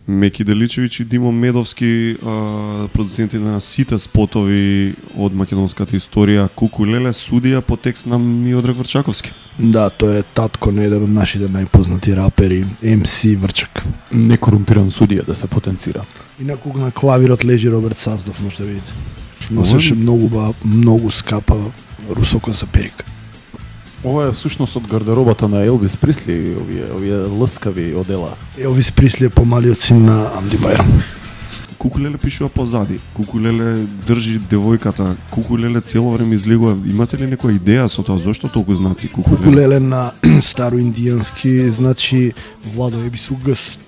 Меки Деличевиќ и Димо Медовски, продуценти на сите спотови од македонската историја. Куку Леле, судија по текст на Миодраг Врчаковски. Да, тој е татко на еден од нашите најпознати рапери, MC Врчак. Некорумпиран судија да се потенцира. Инаку на клавирот лежи Роберт Саздов, можете да видите. Носеше многу скапа русокоса перика. Ова е всушност од гардеробата на Елвис Присли, овие лъскави одела. Елвис Присли е помалиот син на Амди Байрам. Куку Леле пишува позади. Куку Леле држи девојката. Куку Леле цело време излегува. Имате ли некоја идеја со тоа зошто толку знаци Куку Леле? Куку Леле на староиндијански значи Владо ебису гс.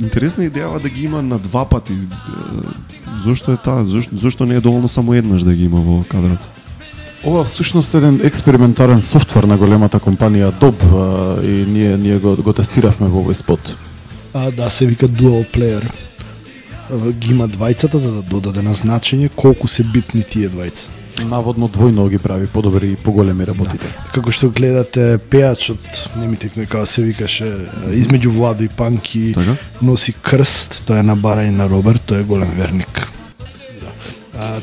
Интересна идеја да ги има на два пати. Зошто е таа? Зошто не е доволно само еднаш да ги има во кадрот? Ова всушност е еден експериментарен софтвер на големата компанија Adobe и ние го тестиравме во овој спот. Да, се вика Dual Player. Ги има двајцата за да додаде на значење колку се битни тие двајца. Наводно двојно ги прави подобри и поголеми работите. Како што гледате, пејачот, не ми текне како се викаше, измеѓу Владо и Панки, носи крст, тој е на Барај на Роберт, тој е голем верник.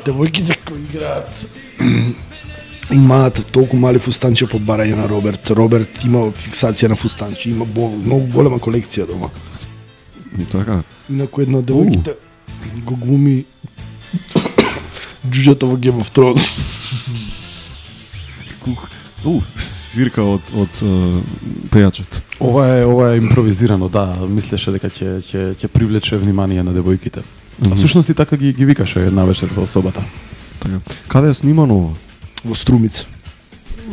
Девојките кои играат имаат толку мали фустанчи по Барај на Роберт. Роберт има фиксација на фустанчи, има многу голема колекција дома. Така. Инаку една од девојките го глуми џуџето во Game of Thrones. Свирка од пејачот. Ова е импровизирано, да, мислеше дека ќе привлече внимание на девојките. А всушност и така ги викаше една вечер во собата. Така. Каде е снимано ова? Во Струмица.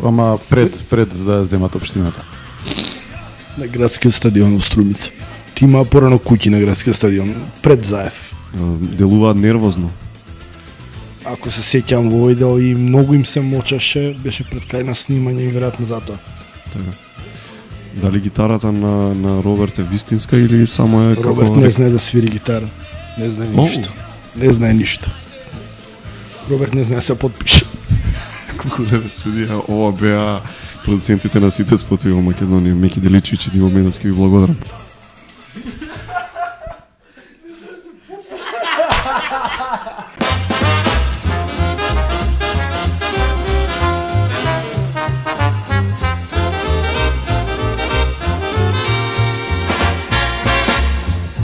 Ама пред да земат општината. На градскиот стадион во Струмица. Ти има порано куќи на градскиот стадион, пред Заев. Делуваат нервозно. Ако се сеќам во овој дел и многу им се мочаше, беше пред крај на снимање и веројатно затоа. Така. Дали гитарата на Роберт е вистинска или само е како... Роберт не знае да свири гитара. Не знае ништо. Не знае ништо. Роберт не знае да се подпише. Куку Леле судија, ова беа продуцентите на сите спотови во Македонија. Меки Деличевиќ и Димо Медовски, ви благодарам.